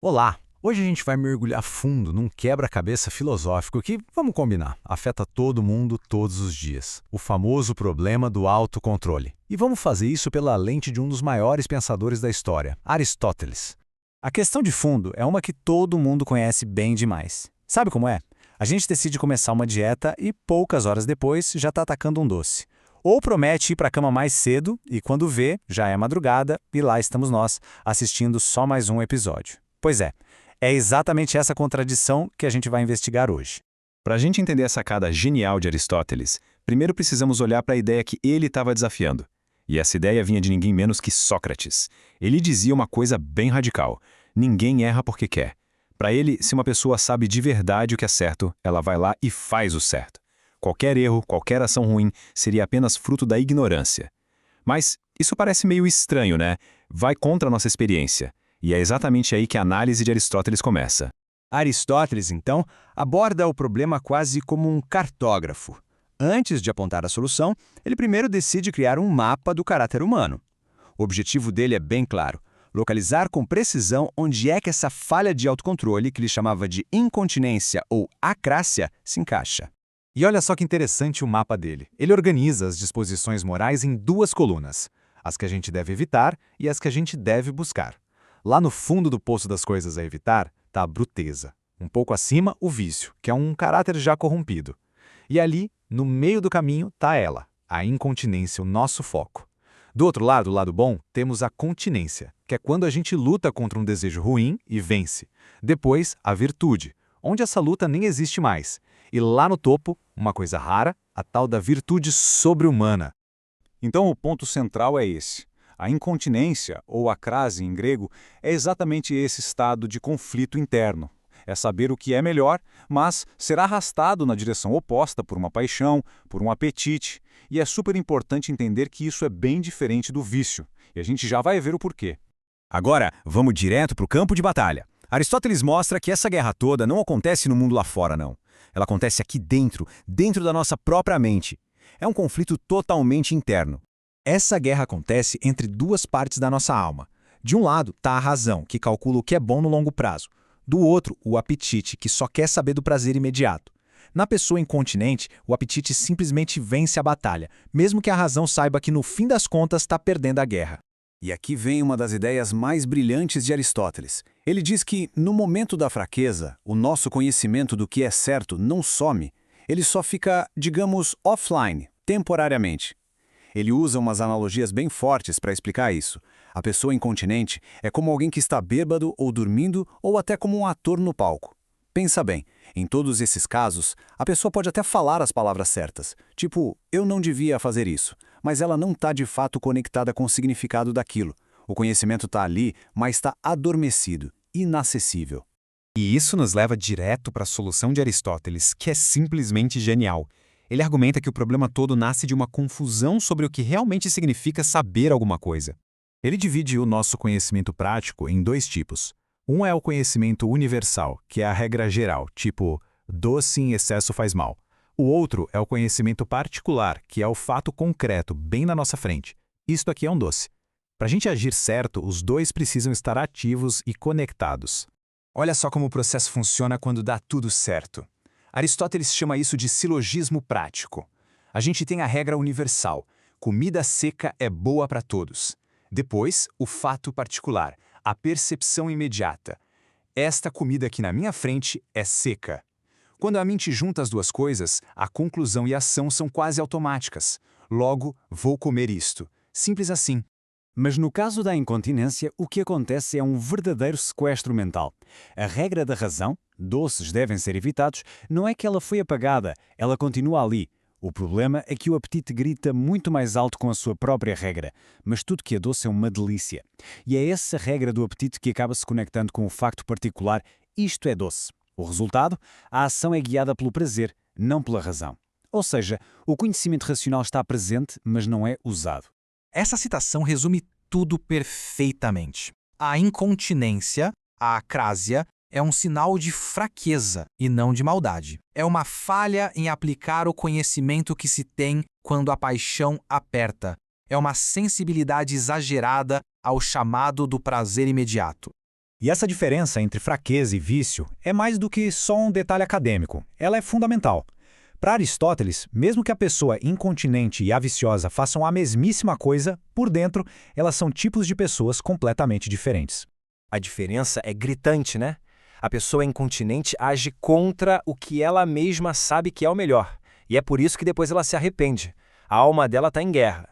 Olá! Hoje a gente vai mergulhar fundo num quebra-cabeça filosófico que, vamos combinar, afeta todo mundo todos os dias. O famoso problema do autocontrole. E vamos fazer isso pela lente de um dos maiores pensadores da história, Aristóteles. A questão de fundo é uma que todo mundo conhece bem demais. Sabe como é? A gente decide começar uma dieta e poucas horas depois já está atacando um doce. Ou promete ir para a cama mais cedo e quando vê, já é madrugada e lá estamos nós, assistindo só mais um episódio. Pois é exatamente essa contradição que a gente vai investigar hoje. Para a gente entender a sacada genial de Aristóteles, primeiro precisamos olhar para a ideia que ele estava desafiando. E essa ideia vinha de ninguém menos que Sócrates. Ele dizia uma coisa bem radical: ninguém erra porque quer. Para ele, se uma pessoa sabe de verdade o que é certo, ela vai lá e faz o certo. Qualquer erro, qualquer ação ruim, seria apenas fruto da ignorância. Mas isso parece meio estranho, né? Vai contra a nossa experiência. E é exatamente aí que a análise de Aristóteles começa. Aristóteles, então, aborda o problema quase como um cartógrafo. Antes de apontar a solução, ele primeiro decide criar um mapa do caráter humano. O objetivo dele é bem claro: localizar com precisão onde é que essa falha de autocontrole, que ele chamava de incontinência ou acrácia, se encaixa. E olha só que interessante o mapa dele. Ele organiza as disposições morais em duas colunas: as que a gente deve evitar e as que a gente deve buscar. Lá no fundo do poço das coisas a evitar está a bruteza. Um pouco acima, o vício, que é um caráter já corrompido. E ali, no meio do caminho, está ela, a incontinência, o nosso foco. Do outro lado, o lado bom, temos a continência, que é quando a gente luta contra um desejo ruim e vence. Depois, a virtude, onde essa luta nem existe mais. E lá no topo, uma coisa rara, a tal da virtude sobre-humana. Então o ponto central é esse. A incontinência, ou acrase em grego, é exatamente esse estado de conflito interno. É saber o que é melhor, mas ser arrastado na direção oposta por uma paixão, por um apetite. E é super importante entender que isso é bem diferente do vício. E a gente já vai ver o porquê. Agora, vamos direto para o campo de batalha. Aristóteles mostra que essa guerra toda não acontece no mundo lá fora, não. Ela acontece aqui dentro, dentro da nossa própria mente. É um conflito totalmente interno. Essa guerra acontece entre duas partes da nossa alma. De um lado está a razão, que calcula o que é bom no longo prazo. Do outro, o apetite, que só quer saber do prazer imediato. Na pessoa incontinente, o apetite simplesmente vence a batalha, mesmo que a razão saiba que no fim das contas está perdendo a guerra. E aqui vem uma das ideias mais brilhantes de Aristóteles. Ele diz que, no momento da fraqueza, o nosso conhecimento do que é certo não some. Ele só fica, digamos, offline, temporariamente. Ele usa umas analogias bem fortes para explicar isso. A pessoa incontinente é como alguém que está bêbado ou dormindo ou até como um ator no palco. Pensa bem, em todos esses casos, a pessoa pode até falar as palavras certas, tipo, eu não devia fazer isso, mas ela não está de fato conectada com o significado daquilo. O conhecimento está ali, mas está adormecido, inacessível. E isso nos leva direto para a solução de Aristóteles, que é simplesmente genial. Ele argumenta que o problema todo nasce de uma confusão sobre o que realmente significa saber alguma coisa. Ele divide o nosso conhecimento prático em dois tipos. Um é o conhecimento universal, que é a regra geral, tipo, doce em excesso faz mal. O outro é o conhecimento particular, que é o fato concreto, bem na nossa frente. Isto aqui é um doce. Para a gente agir certo, os dois precisam estar ativos e conectados. Olha só como o processo funciona quando dá tudo certo. Aristóteles chama isso de silogismo prático. A gente tem a regra universal: comida seca é boa para todos. Depois, o fato particular, a percepção imediata. Esta comida aqui na minha frente é seca. Quando a mente junta as duas coisas, a conclusão e a ação são quase automáticas. Logo, vou comer isto. Simples assim. Mas no caso da incontinência, o que acontece é um verdadeiro sequestro mental. A regra da razão, doces devem ser evitados, não é que ela foi apagada, ela continua ali. O problema é que o apetite grita muito mais alto com a sua própria regra, mas tudo que é doce é uma delícia. E é essa regra do apetite que acaba se conectando com o facto particular: isto é doce. O resultado? A ação é guiada pelo prazer, não pela razão. Ou seja, o conhecimento racional está presente, mas não é usado. Essa citação resume tudo perfeitamente. A incontinência, a acrásia, é um sinal de fraqueza e não de maldade. É uma falha em aplicar o conhecimento que se tem quando a paixão aperta. É uma sensibilidade exagerada ao chamado do prazer imediato. E essa diferença entre fraqueza e vício é mais do que só um detalhe acadêmico. Ela é fundamental. Para Aristóteles, mesmo que a pessoa incontinente e a viciosa façam a mesmíssima coisa, por dentro, elas são tipos de pessoas completamente diferentes. A diferença é gritante, né? A pessoa incontinente age contra o que ela mesma sabe que é o melhor. E é por isso que depois ela se arrepende. A alma dela está em guerra.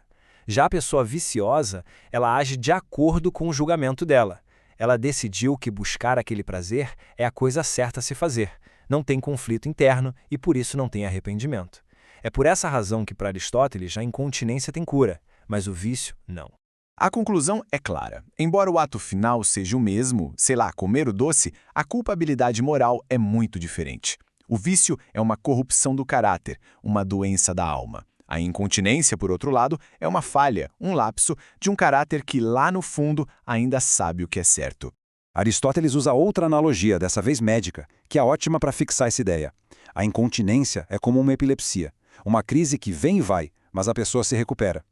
Já a pessoa viciosa, ela age de acordo com o julgamento dela. Ela decidiu que buscar aquele prazer é a coisa certa a se fazer. Não tem conflito interno e por isso não tem arrependimento. É por essa razão que para Aristóteles a incontinência tem cura, mas o vício não. A conclusão é clara. Embora o ato final seja o mesmo, sei lá, comer o doce, a culpabilidade moral é muito diferente. O vício é uma corrupção do caráter, uma doença da alma. A incontinência, por outro lado, é uma falha, um lapso de um caráter que lá no fundo ainda sabe o que é certo. Aristóteles usa outra analogia, dessa vez médica, que é ótima para fixar essa ideia. A incontinência é como uma epilepsia, uma crise que vem e vai, mas a pessoa se recupera.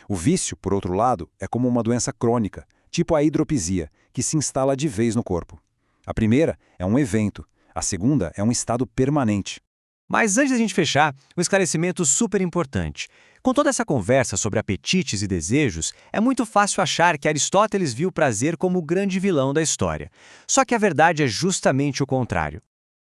O vício, por outro lado, é como uma doença crônica, tipo a hidropisia, que se instala de vez no corpo. A primeira é um evento, a segunda é um estado permanente. Mas antes da gente fechar, um esclarecimento super importante. Com toda essa conversa sobre apetites e desejos, é muito fácil achar que Aristóteles viu o prazer como o grande vilão da história. Só que a verdade é justamente o contrário.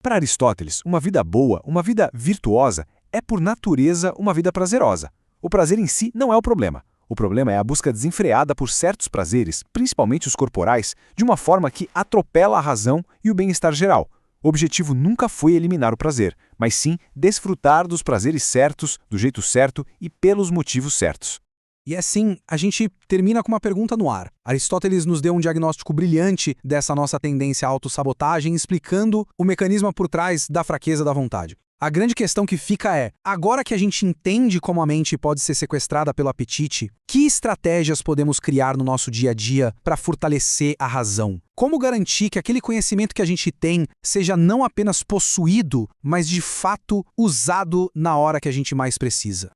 Para Aristóteles, uma vida boa, uma vida virtuosa, é por natureza uma vida prazerosa. O prazer em si não é o problema. O problema é a busca desenfreada por certos prazeres, principalmente os corporais, de uma forma que atropela a razão e o bem-estar geral. O objetivo nunca foi eliminar o prazer, mas sim desfrutar dos prazeres certos, do jeito certo e pelos motivos certos. E assim, a gente termina com uma pergunta no ar. Aristóteles nos deu um diagnóstico brilhante dessa nossa tendência à autossabotagem, explicando o mecanismo por trás da fraqueza da vontade. A grande questão que fica é, agora que a gente entende como a mente pode ser sequestrada pelo apetite, que estratégias podemos criar no nosso dia a dia para fortalecer a razão? Como garantir que aquele conhecimento que a gente tem seja não apenas possuído, mas de fato usado na hora que a gente mais precisa?